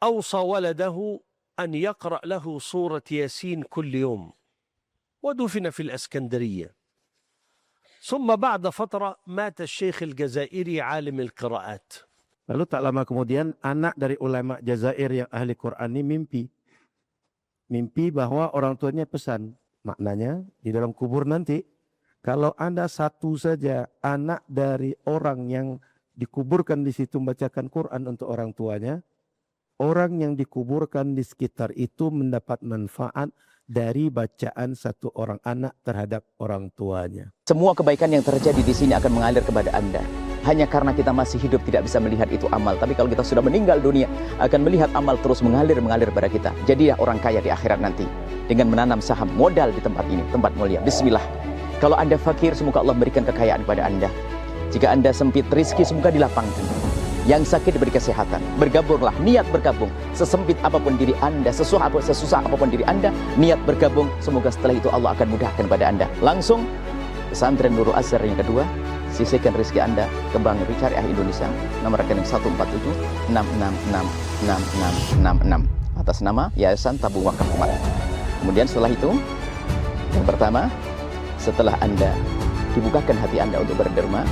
أوصى ولده أن يقرأ له سورة ياسين كل يوم، ودفن في الأسكندرية. ثم بعد فترة مات الشيخ الجزائري عالم القراءات. Lalu tak lama kemudian anak dari ulama Jazair yang ahli Quran ini mimpi bahwa orang tuanya pesan. Maknanya di dalam kubur nanti, kalau Anda satu saja anak dari orang yang dikuburkan di situ membacakan Quran untuk orang tuanya, orang yang dikuburkan di sekitar itu mendapat manfaat dari bacaan satu orang anak terhadap orang tuanya. Semua kebaikan yang terjadi di sini akan mengalir kepada Anda. Hanya karena kita masih hidup tidak bisa melihat itu amal. Tapi kalau kita sudah meninggal dunia, akan melihat amal terus mengalir pada kita. Jadilah orang kaya di akhirat nanti. Dengan menanam saham modal di tempat ini, tempat mulia. Bismillah. Kalau Anda fakir, semoga Allah berikan kekayaan kepada Anda. Jika Anda sempit rezeki, semoga dilapangkan. Yang sakit diberi kesehatan. Bergabunglah, niat bergabung. Sesempit apapun diri Anda, sesusah apapun diri Anda, niat bergabung. Semoga setelah itu Allah akan mudahkan pada Anda. Langsung pesantren Nurul Azhar yang kedua, sisihkan rezeki Anda ke Bank Syariah Indonesia, nomor rekening 147-666-6666 atas nama Yayasan Tabung Wakaf Umat. Kemudian setelah itu, yang pertama, setelah Anda dibukakan hati Anda untuk berderma,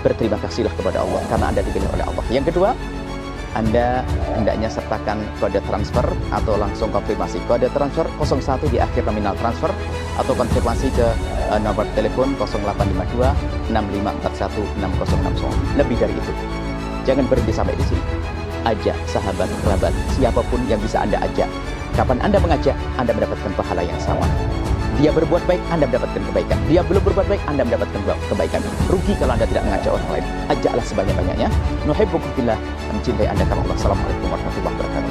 berterima kasihlah kepada Allah karena Anda dipilih oleh Allah. Yang kedua, Anda hendaknya sertakan kode transfer atau langsung konfirmasi. Kode transfer 01 di akhir nominal transfer atau konfirmasi ke nomor telepon 0852 6541 6060. Lebih dari itu. Jangan berhenti sampai di sini. Ajak sahabat, kerabat, siapapun yang bisa Anda ajak. Kapan Anda mengajak, Anda mendapatkan pahala yang sama. Dia berbuat baik, Anda mendapatkan kebaikan. Dia belum berbuat baik, Anda mendapatkan kebaikan. Rugi kalau Anda tidak mengajak orang lain. Ajaklah sebanyak-banyaknya. Nuhibbukum fillah, mencintai Anda karena Allah. Assalamualaikum warahmatullahi wabarakatuh.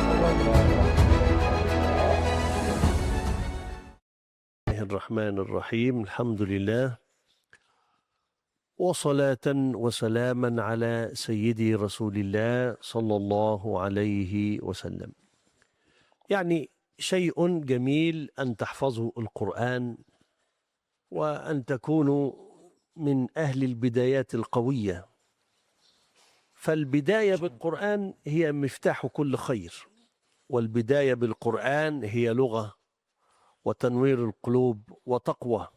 Bismillahirrahmanirrahim. Alhamdulillah. وصلاة وسلاما على سيدي رسول الله صلى الله عليه وسلم. يعني شيء جميل أن تحفظوا القرآن وأن تكونوا من أهل البدايات القوية، فالبداية بالقرآن هي مفتاح كل خير، والبداية بالقرآن هي لغة وتنوير القلوب وتقوى.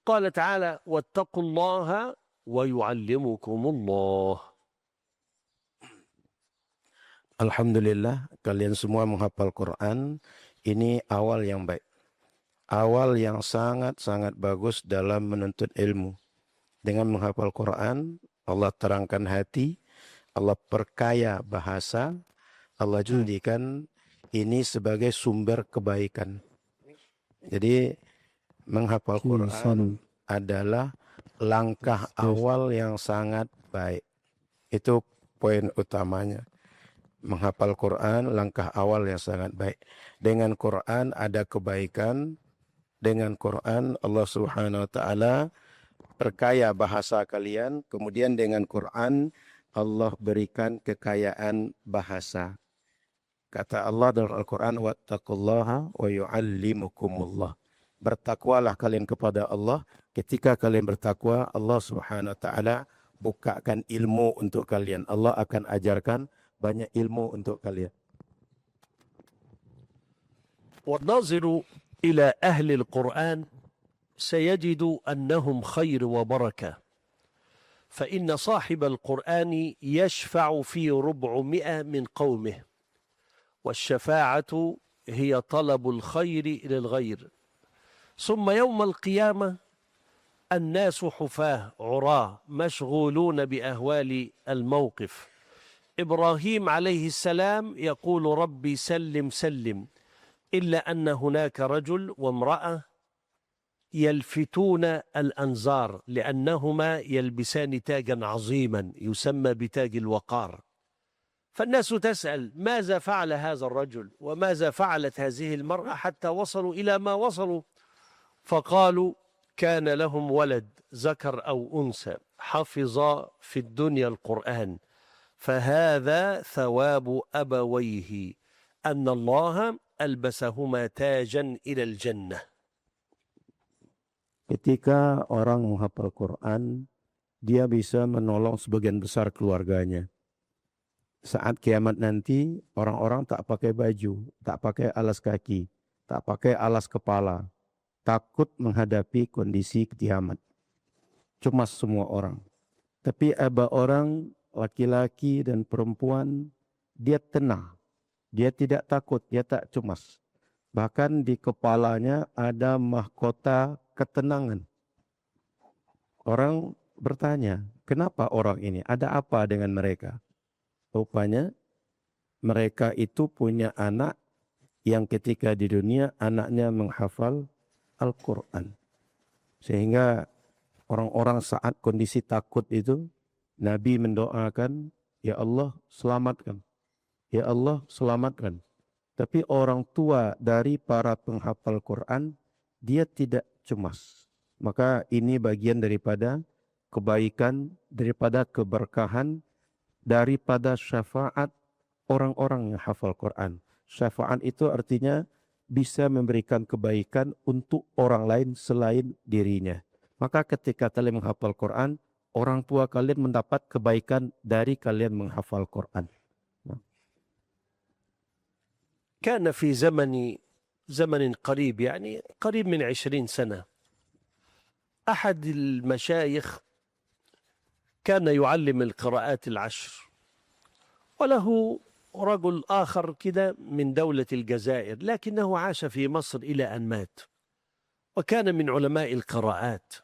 قال تعالى: واتقوا الله ويعلمكم الله. Alhamdulillah, kalian semua menghafal Quran. Ini awal yang baik. Awal yang sangat-sangat bagus dalam menuntut ilmu. Dengan menghafal Quran, Allah terangkan hati, Allah perkaya bahasa, Allah jadikan ini sebagai sumber kebaikan. Jadi menghafal Quran adalah langkah awal yang sangat baik. Itu poin utamanya. Menghafal Quran, langkah awal yang sangat baik. Dengan Quran ada kebaikan. Dengan Quran Allah Subhanahu wa taala perkaya bahasa kalian. Kemudian dengan Quran Allah berikan kekayaan bahasa. Kata Allah dalam Al-Quran, wattaqullaha wa yu'allimukumullah. Bertakwalah kalian kepada Allah. Ketika kalian bertakwa, Allah Subhanahu wa taala bukakan ilmu untuk kalian. Allah akan ajarkan banyak ilmu untuk kalian. والناظر إلى أهل القرآن سيجد أنهم خير وبركة، فإن صاحب القرآن يشفع في 400 من قومه، والشفاعة هي طلب الخير للغير. ثم يوم القيامة الناس حفاة عراة مشغولون بأهوال الموقف. إبراهيم عليه السلام يقول: ربي سلم سلم، إلا أن هناك رجل وامرأة يلفتون الأنظار لأنهما يلبسان تاجا عظيما يسمى بتاج الوقار، فالناس تسأل: ماذا فعل هذا الرجل وماذا فعلت هذه المرأة حتى وصلوا إلى ما وصلوا؟ فقالوا: كان لهم ولد ذكر أو أنثى حفظ في الدنيا القرآن، فهذا ثواب أبويه أن الله ألبسهما تاجا إلى الجنة. Ketika orang menghafal Quran, dia bisa menolong sebagian besar keluarganya. saat kiamat nanti orang-orang tak pakai baju, tak pakai alas kaki, tak pakai alas kepala, takut menghadapi kondisi kiamat. Cemas semua orang. Tapi ada orang laki-laki dan perempuan, dia tenang. Dia tidak takut, dia tak cemas. Bahkan di kepalanya ada mahkota ketenangan. Orang bertanya, kenapa orang ini? Ada apa dengan mereka? Rupanya mereka itu punya anak yang ketika di dunia anaknya menghafal Al-Quran. Sehingga orang-orang saat kondisi takut itu, Nabi mendoakan, Ya Allah selamatkan. Ya Allah selamatkan. Tapi orang tua dari para penghafal Quran, dia tidak cemas. Maka ini bagian daripada kebaikan, daripada keberkahan, daripada syafaat orang-orang yang hafal Quran. Syafaat itu artinya bisa memberikan kebaikan untuk orang lain selain dirinya. Maka ketika kalian menghafal Quran, orang tua kalian mendapat kebaikan dari kalian menghafal Quran. كان في زمن قريب، يعني قريب من 20 سنة، أحد المشايخ كان يعلم القراءات العشر، وله رجل آخر كده من دولة الجزائر، لكنه عاش في مصر إلى أن مات، وكان من علماء القراءات.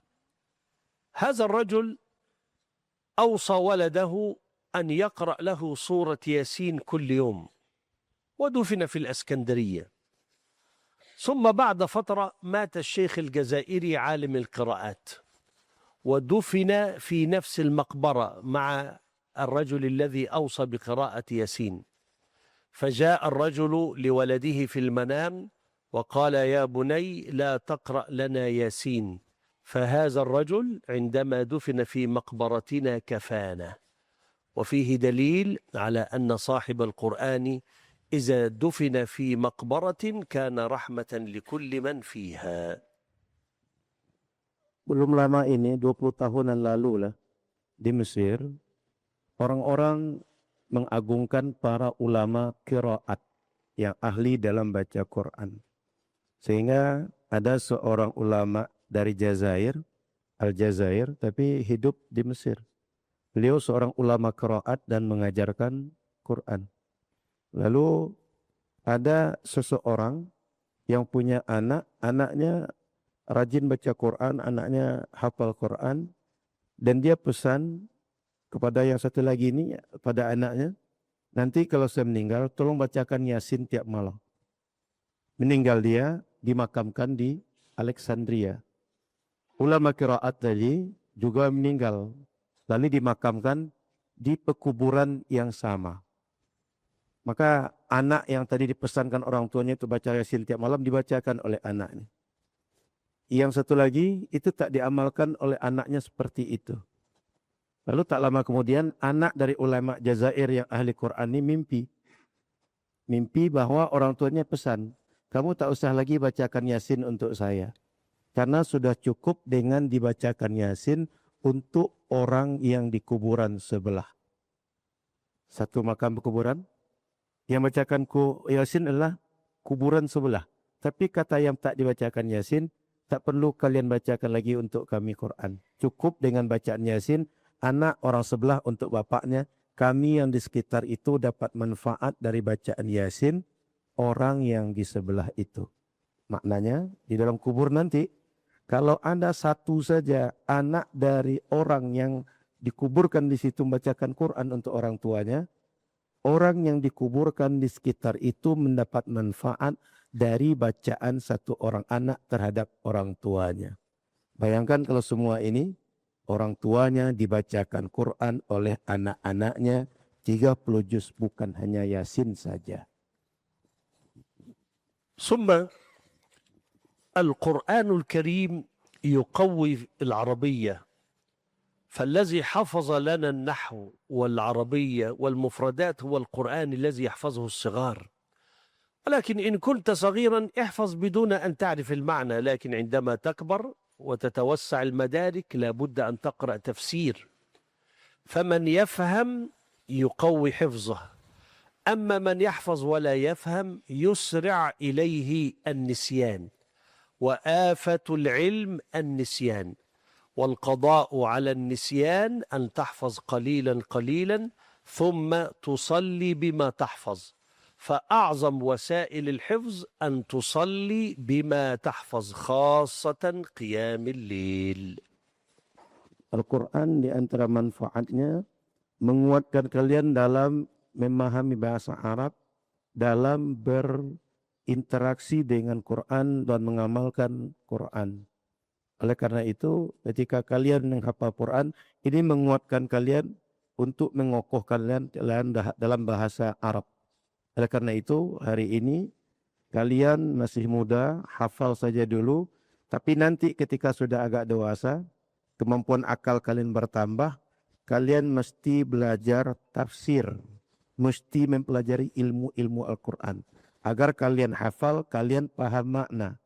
هذا الرجل أوصى ولده أن يقرأ له سورة ياسين كل يوم، ودفن في الأسكندرية. ثم بعد فترة مات الشيخ الجزائري عالم القراءات، ودفن في نفس المقبرة مع الرجل الذي أوصى بقراءة ياسين. فجاء الرجل لولده في المنام وقال: يا بني لا تقرأ لنا ياسين. فهذا الرجل عندما دفن في مقبرتنا كفانا، وفيه دليل على أن صاحب القرآن إذا دفن في مقبرة كان رحمة لكل من فيها. Belum lama ini, 20 tahunan lalu lah, di Mesir, orang-orang mengagungkan para ulama qiraat yang ahli dalam baca Quran. Sehingga ada seorang ulama dari Jazair, Aljazair, tapi hidup di Mesir. Beliau seorang ulama qiraat dan mengajarkan Quran. Lalu ada seseorang yang punya anak, anaknya rajin baca Quran, anaknya hafal Quran, dan dia pesan kepada yang satu lagi ini, pada anaknya, nanti kalau saya meninggal, tolong bacakan Yasin tiap malam. Meninggal dia, dimakamkan di Alexandria. Ulama qiraat tadi juga meninggal, lalu dimakamkan di pekuburan yang sama. Maka anak yang tadi dipesankan orang tuanya itu baca Yasin tiap malam dibacakan oleh anaknya. Yang satu lagi itu tak diamalkan oleh anaknya seperti itu. Lalu tak lama kemudian anak dari ulama Jazair yang ahli Quran ini mimpi. Mimpi bahwa orang tuanya pesan, kamu tak usah lagi bacakan Yasin untuk saya. Karena sudah cukup dengan dibacakan Yasin untuk orang yang di kuburan sebelah. Satu makam kuburan. Yang bacakan Yasin adalah kuburan sebelah. Tapi kata yang tak dibacakan Yasin, tak perlu kalian bacakan lagi untuk kami Quran. Cukup dengan bacaan Yasin, anak orang sebelah untuk bapaknya, kami yang di sekitar itu dapat manfaat dari bacaan Yasin, orang yang di sebelah itu. Maknanya, di dalam kubur nanti, kalau ada satu saja anak dari orang yang dikuburkan di situ membacakan Quran untuk orang tuanya, orang yang dikuburkan di sekitar itu mendapat manfaat dari bacaan satu orang anak terhadap orang tuanya. Bayangkan kalau semua ini, orang tuanya dibacakan Quran oleh anak-anaknya 30 juz, bukan hanya Yasin saja. ثم القرآن الكريم يقوي العربية، فالذي حفظ لنا النحو والعربية والمفردات هو القرآن الذي يحفظه الصغار. ولكن إن كنت صغيرا احفظ بدون أن تعرف المعنى، لكن عندما تكبر وتتوسع المدارك لابد أن تقرأ تفسير. فمن يفهم يقوي حفظه. أما من يحفظ ولا يفهم يسرع إليه النسيان، وآفة العلم النسيان، والقضاء على النسيان أن تحفظ قليلا قليلا ثم تصلي بما تحفظ، فأعظم وسائل الحفظ أن تصلي بما تحفظ، خاصة قيام الليل. Al-Quran di antara manfaatnya menguatkan kalian dalam memahami bahasa Arab, dalam berinteraksi dengan Quran dan mengamalkan Quran. Oleh karena itu, ketika kalian menghafal Quran, ini menguatkan kalian untuk mengokohkan kalian dalam bahasa Arab. Oleh karena itu, hari ini kalian masih muda, hafal saja dulu, tapi nanti ketika sudah agak dewasa, kemampuan akal kalian bertambah, kalian mesti belajar tafsir, mesti mempelajari ilmu-ilmu Al-Quran. Agar kalian hafal, kalian paham makna.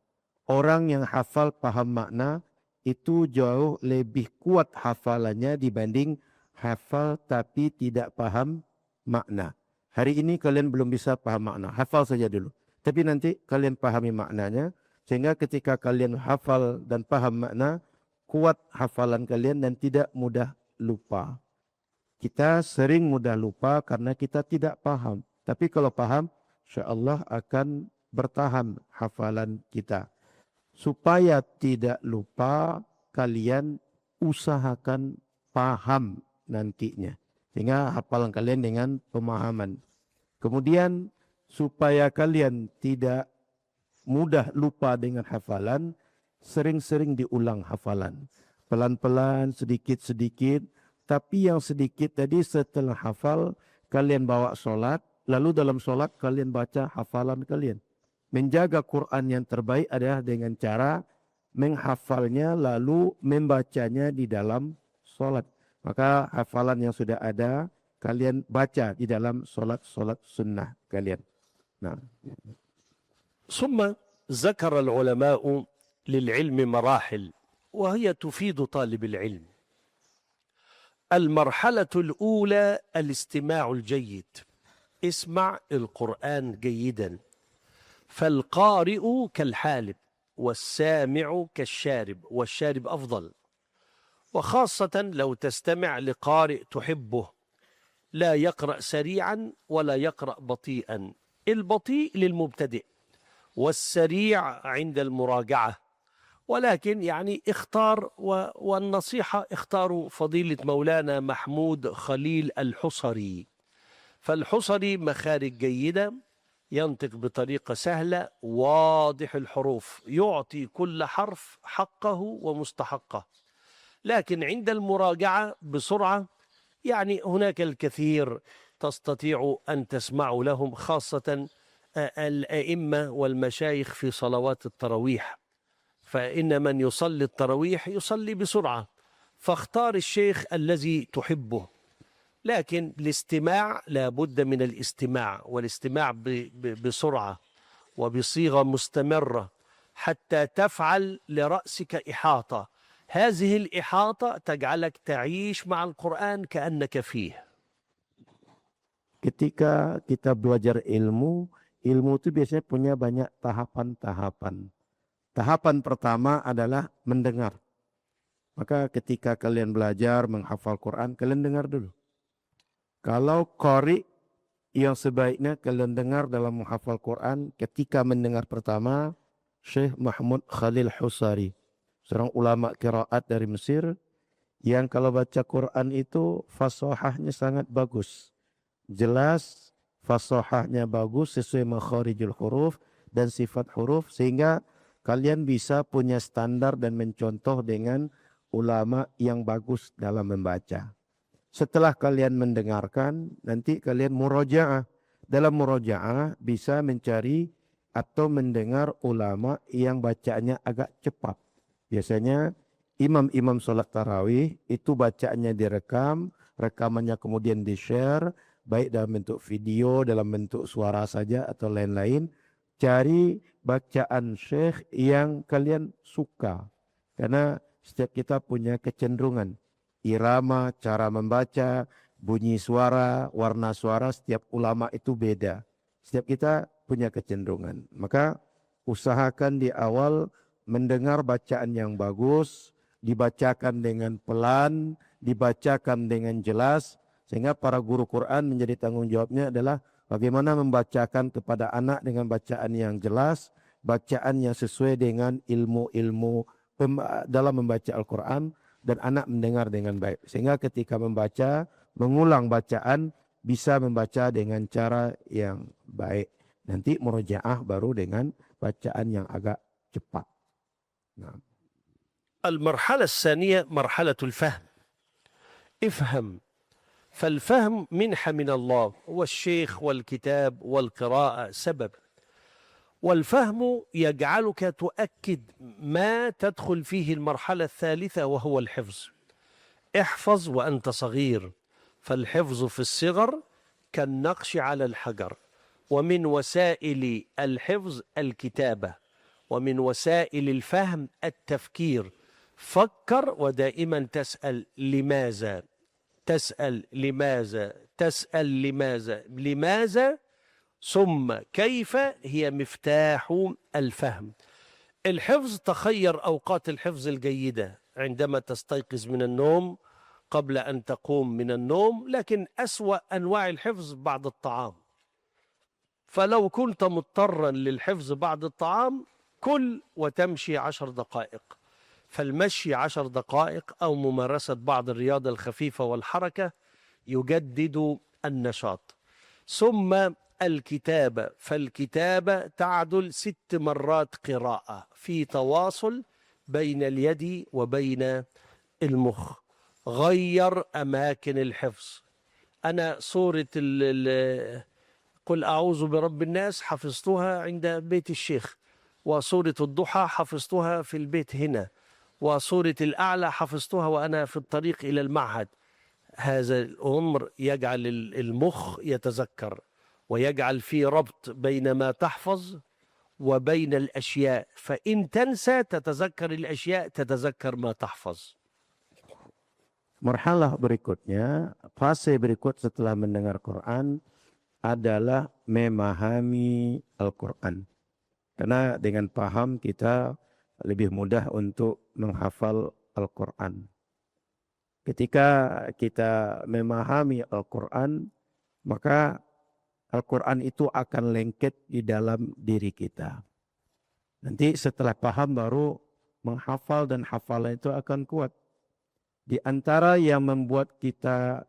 Orang yang hafal paham makna, itu jauh lebih kuat hafalannya dibanding hafal tapi tidak paham makna. Hari ini kalian belum bisa paham makna, hafal saja dulu. Tapi nanti kalian pahami maknanya, sehingga ketika kalian hafal dan paham makna, kuat hafalan kalian dan tidak mudah lupa. Kita sering mudah lupa karena kita tidak paham. Tapi kalau paham, insyaAllah akan bertahan hafalan kita. Supaya tidak lupa, kalian usahakan paham nantinya. Sehingga hafalan kalian dengan pemahaman. Kemudian supaya kalian tidak mudah lupa dengan hafalan, sering-sering diulang hafalan. Pelan-pelan, sedikit-sedikit. Tapi yang sedikit tadi setelah hafal, kalian bawa sholat. Lalu dalam sholat kalian baca hafalan kalian. Menjaga Quran yang terbaik adalah dengan cara menghafalnya lalu membacanya di dalam sholat. Maka hafalan yang sudah ada, kalian baca di dalam sholat-sholat sunnah kalian. Nah. ثم ذكر العلماء للعلم مراحل وهي تفيد طالب العلم. المرحلة الأولى الاستماع الجيد، اسمع القرآن جيدا، فالقارئ كالحالب والسامع كالشارب، والشارب أفضل، وخاصة لو تستمع لقارئ تحبه لا يقرأ سريعا ولا يقرأ بطيئا. البطيء للمبتدئ والسريع عند المراجعة، ولكن يعني اختار، والنصيحة اختاروا فضيلة مولانا محمود خليل الحصري. فالحصري مخارج جيدة، ينطق بطريقة سهلة، واضح الحروف، يعطي كل حرف حقه ومستحقه. لكن عند المراجعة بسرعة يعني هناك الكثير تستطيع أن تسمعوا لهم، خاصة الأئمة والمشايخ في صلوات التراويح، فإن من يصلي التراويح يصلي بسرعة، فاختار الشيخ الذي تحبه. لكن الاستماع لا بد من الاستماع، والاستماع بسرعة وبصيغة مستمرة حتى تفعل لرأسك إحاطة. هذه الإحاطة تجعلك تعيش مع القرآن كأنك فيه. Ketika kita belajar ilmu, ilmu itu biasanya punya banyak tahapan-tahapan. Tahapan pertama adalah mendengar. Maka ketika kalian belajar menghafal Quran, kalian dengar dulu. Kalau qari yang sebaiknya kalian dengar dalam menghafal Quran, ketika mendengar pertama, Syekh Mahmud Khalil Husari, seorang ulama qiraat dari Mesir, yang kalau baca Quran itu fasahahnya sangat bagus. Jelas, fasahahnya bagus sesuai makharijul huruf dan sifat huruf, sehingga kalian bisa punya standar dan mencontoh dengan ulama yang bagus dalam membaca. Setelah kalian mendengarkan, nanti kalian murojaah. Dalam murojaah bisa mencari atau mendengar ulama yang bacaannya agak cepat. Biasanya imam-imam sholat tarawih itu bacaannya direkam, rekamannya kemudian di-share, baik dalam bentuk video, dalam bentuk suara saja atau lain-lain. Cari bacaan syekh yang kalian suka. Karena setiap kita punya kecenderungan. Irama, cara membaca, bunyi suara, warna suara setiap ulama itu beda. Setiap kita punya kecenderungan. Maka usahakan di awal mendengar bacaan yang bagus, dibacakan dengan pelan, dibacakan dengan jelas, sehingga para guru Quran menjadi tanggung jawabnya adalah bagaimana membacakan kepada anak dengan bacaan yang jelas, bacaan yang sesuai dengan ilmu-ilmu dalam membaca Al-Quran, dan anak mendengar dengan baik. Sehingga ketika membaca, mengulang bacaan, bisa membaca dengan cara yang baik. Nanti murojaah baru dengan bacaan yang agak cepat. Nah. المرحلة الثانية مرحلة الفهم. افهم. فالفهم منحة من الله، والشيخ والكتاب والقراءة سبب، والفهم يجعلك تؤكد ما تدخل فيه المرحلة الثالثة وهو الحفظ. احفظ وأنت صغير، فالحفظ في الصغر كالنقش على الحجر. ومن وسائل الحفظ الكتابة، ومن وسائل الفهم التفكير. فكر ودائما تسأل لماذا، تسأل لماذا، تسأل لماذا، لماذا ثم كيف هي مفتاح الفهم. الحفظ، تخير أوقات الحفظ الجيدة عندما تستيقظ من النوم، قبل أن تقوم من النوم، لكن أسوأ أنواع الحفظ بعد الطعام. فلو كنت مضطرا للحفظ بعد الطعام، كل وتمشي 10 دقائق. فالمشي 10 دقائق أو ممارسة بعض الرياضة الخفيفة والحركة يجدد النشاط. ثم الكتابة، فالكتابة تعدل 6 مرات قراءة، في تواصل بين اليد وبين المخ. غير أماكن الحفظ. أنا سورة قل أعوذ برب الناس حفظتها عند بيت الشيخ، وسورة الضحى حفظتها في البيت هنا، وسورة الأعلى حفظتها وأنا في الطريق إلى المعهد. هذا الأمر يجعل المخ يتذكر، ويجعل في ربط بين ما تحفظ وبين الأشياء، فإن تنسى تتذكر الأشياء، تتذكر ما تحفظ. Marhalah berikutnya, fase berikut setelah mendengar Quran adalah memahami Al-Quran. Karena dengan paham kita lebih mudah untuk menghafal Al-Quran. Ketika kita memahami Al-Quran, maka Al-Quran itu akan lengket di dalam diri kita. Nanti setelah paham baru menghafal, dan hafalan itu akan kuat. Di antara yang membuat kita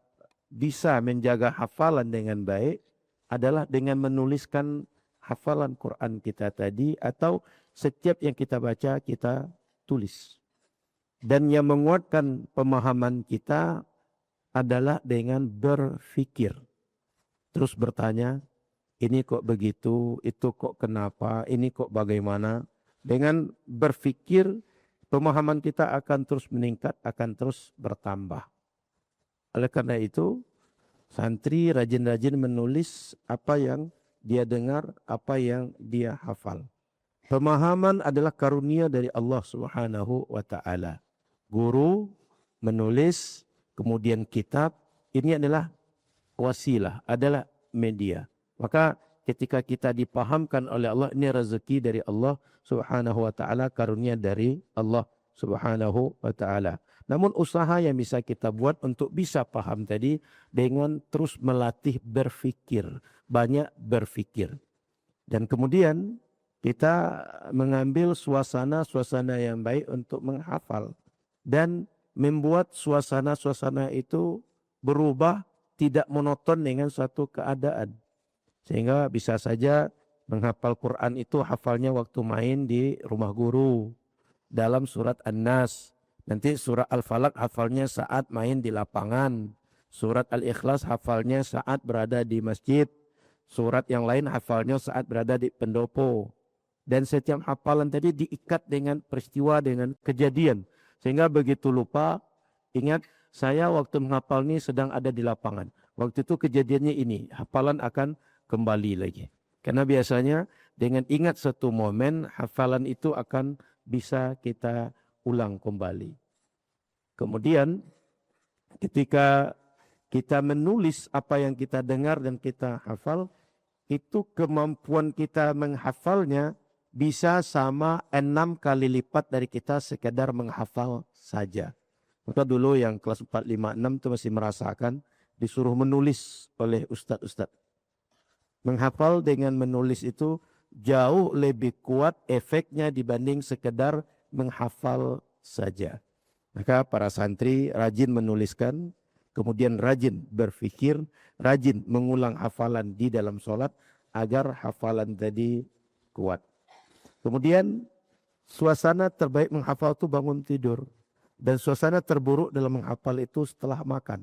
bisa menjaga hafalan dengan baik adalah dengan menuliskan hafalan Quran kita tadi, atau setiap yang kita baca kita tulis. Dan yang menguatkan pemahaman kita adalah dengan berfikir. Terus bertanya, ini kok begitu, itu kok kenapa, ini kok bagaimana. Dengan berfikir, pemahaman kita akan terus meningkat, akan terus bertambah. Oleh karena itu, santri rajin-rajin menulis apa yang dia dengar, apa yang dia hafal. Pemahaman adalah karunia dari Allah Subhanahu wa Ta'ala. Guru menulis, kemudian kitab, ini adalah wasilah, adalah media. Maka ketika kita dipahamkan oleh Allah, ini rezeki dari Allah Subhanahu wa Ta'ala, karunia dari Allah Subhanahu wa Ta'ala. Namun usaha yang bisa kita buat untuk bisa paham tadi dengan terus melatih berfikir, banyak berfikir. Dan kemudian kita mengambil suasana-suasana yang baik untuk menghafal dan membuat suasana-suasana itu berubah, tidak monoton dengan suatu keadaan. Sehingga bisa saja menghafal Quran itu hafalnya waktu main di rumah guru, dalam surat An-Nas. Nanti surat Al-Falaq hafalnya saat main di lapangan. Surat Al-Ikhlas hafalnya saat berada di masjid. Surat yang lain hafalnya saat berada di pendopo. Dan setiap hafalan tadi diikat dengan peristiwa, dengan kejadian. Sehingga begitu lupa, ingat saya waktu menghafal ini sedang ada di lapangan. Waktu itu kejadiannya ini, hafalan akan kembali lagi. Karena biasanya dengan ingat satu momen, hafalan itu akan bisa kita ulang kembali. Kemudian ketika kita menulis apa yang kita dengar dan kita hafal, itu kemampuan kita menghafalnya bisa sama 6 kali lipat dari kita sekedar menghafal saja. Maka dulu yang kelas 4, 5, 6 itu masih merasakan disuruh menulis oleh ustadz-ustadz. Menghafal dengan menulis itu jauh lebih kuat efeknya dibanding sekedar menghafal saja. Maka para santri rajin menuliskan, kemudian rajin berfikir, rajin mengulang hafalan di dalam sholat agar hafalan tadi kuat. Kemudian suasana terbaik menghafal itu bangun tidur. Dan suasana terburuk dalam menghafal itu setelah makan.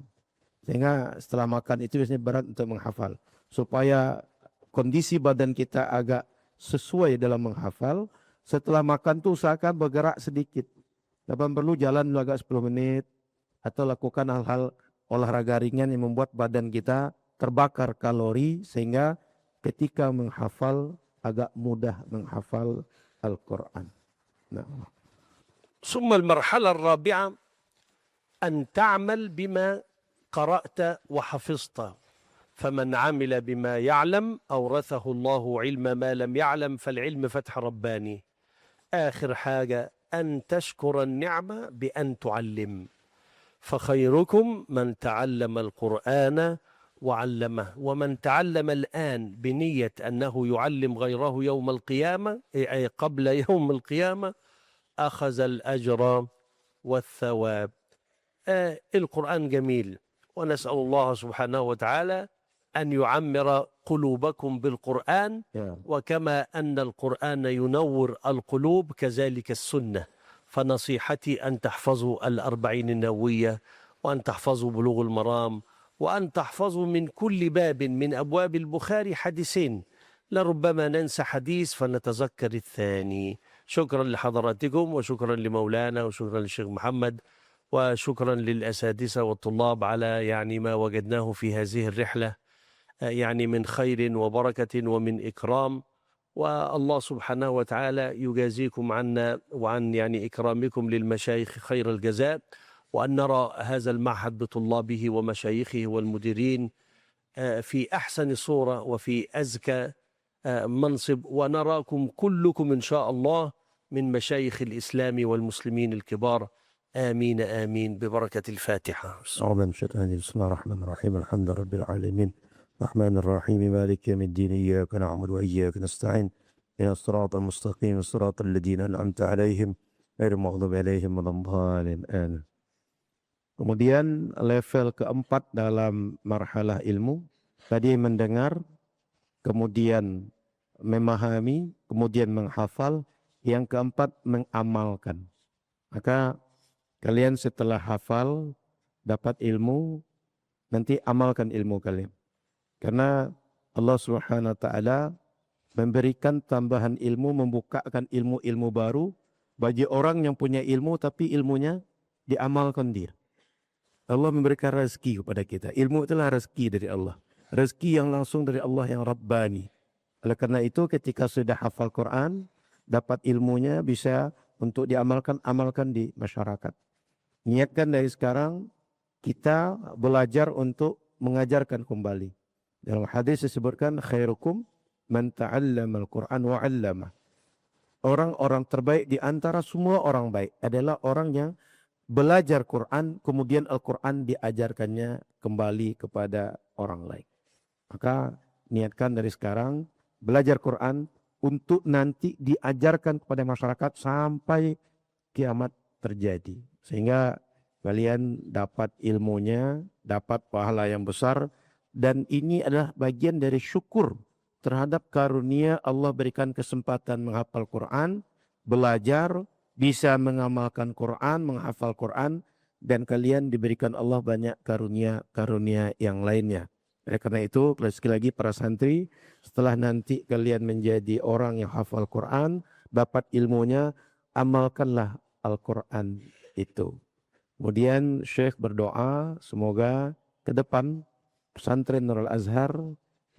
Sehingga setelah makan itu biasanya berat untuk menghafal. Supaya kondisi badan kita agak sesuai dalam menghafal, setelah makan tuh usahakan bergerak sedikit. Dapat perlu jalan agak 10 menit atau lakukan hal-hal olahraga ringan yang membuat badan kita terbakar kalori sehingga ketika menghafal agak mudah menghafal Al-Quran. Nah. ثم المرحلة الرابعة أن تعمل بما قرأت وحفظت، فمن عمل بما يعلم أورثه الله علم ما لم يعلم، فالعلم فتح رباني. آخر حاجة أن تشكر النعمة بأن تعلم، فخيركم من تعلم القرآن وعلمه، ومن تعلم الآن بنية أنه يعلم غيره يوم القيامة أي قبل يوم القيامة أخذ الأجر والثواب. القرآن جميل، ونسأل الله سبحانه وتعالى أن يعمر قلوبكم بالقرآن، وكما أن القرآن ينور القلوب كذلك السنة. فنصيحتي أن تحفظوا الأربعين النووية، وأن تحفظوا بلوغ المرام، وأن تحفظوا من كل باب من أبواب البخاري حديثين، لربما ننسى حديث فنتذكر الثاني. شكرا لحضراتكم، وشكرا لمولانا، وشكرا للشيخ محمد، وشكرا للأساتذة والطلاب على يعني ما وجدناه في هذه الرحلة يعني من خير وبركة ومن إكرام، والله سبحانه وتعالى يجازيكم عنا وعن يعني إكرامكم للمشايخ خير الجزاء، وأن نرى هذا المعهد بطلابه ومشايخه والمديرين في أحسن صورة وفي أزكى منصب، ونراكم كلكم إن شاء الله من مشايخ الإسلام والمسلمين الكبار. آمين آمين ببركة الفاتحة. أعوذ بالله من الشيطان الرجيم. بسم الله الرحمن الرحيم. الحمد لله رب العالمين الرحمن الرحيم مالك يوم الدين إياك نعبد وإياك نستعين إلى الصراط المستقيم صراط الذين أنعمت عليهم غير المغضوب عليهم ولا الضالين آمين. Kemudian level keempat dalam marhalah ilmu tadi mendengar, kemudian memahami, kemudian menghafal, yang keempat mengamalkan. Maka kalian setelah hafal dapat ilmu, nanti amalkan ilmu kalian. Karena Allah Subhanahu wa taala memberikan tambahan ilmu, membukakan ilmu-ilmu baru bagi orang yang punya ilmu tapi ilmunya diamalkan dia. Allah memberikan rezeki kepada kita. Ilmu itulah rezeki dari Allah. Rezeki yang langsung dari Allah yang Rabbani. Oleh karena itu ketika sudah hafal Quran, dapat ilmunya bisa untuk diamalkan, amalkan di masyarakat. Niatkan dari sekarang kita belajar untuk mengajarkan kembali. Dalam hadis disebutkan khairukum man ta'allama al-Quran wa 'allamah. Orang-orang terbaik di antara semua orang baik adalah orang yang belajar Quran, kemudian Al-Quran diajarkannya kembali kepada orang lain. Maka niatkan dari sekarang belajar Quran untuk nanti diajarkan kepada masyarakat sampai kiamat terjadi. Sehingga kalian dapat ilmunya, dapat pahala yang besar, dan ini adalah bagian dari syukur terhadap karunia Allah berikan kesempatan menghafal Quran, belajar, bisa mengamalkan Quran, menghafal Quran, dan kalian diberikan Allah banyak karunia-karunia yang lainnya. Oleh karena itu, sekali lagi para santri, setelah nanti kalian menjadi orang yang hafal Quran, dapat ilmunya, amalkanlah Al-Quran itu. Kemudian Syekh berdoa, semoga ke depan pesantren Nurul Azhar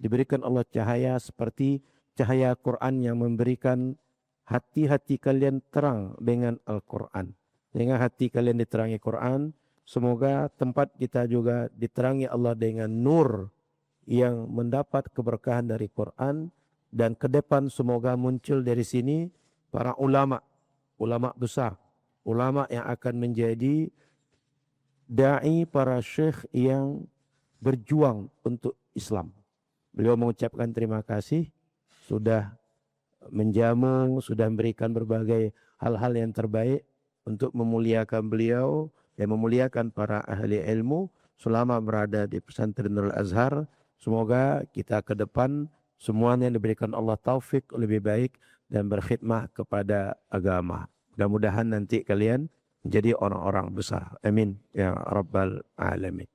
diberikan Allah cahaya seperti cahaya Quran yang memberikan hati-hati kalian terang dengan Al-Quran. Sehingga hati kalian diterangi Quran, Semoga tempat kita juga diterangi Allah dengan nur yang mendapat keberkahan dari Quran, dan ke depan semoga muncul dari sini para ulama besar, ulama yang akan menjadi dai, para syekh yang berjuang untuk Islam. Beliau mengucapkan terima kasih sudah menjamu, sudah memberikan berbagai hal-hal yang terbaik untuk memuliakan beliau dan memuliakan para ahli ilmu selama berada di pesantren Nurul Azhar. Semoga kita ke depan semuanya diberikan Allah taufik lebih baik dan berkhidmah kepada agama. Mudah-mudahan nanti kalian menjadi orang-orang besar. Amin ya rabbal alamin.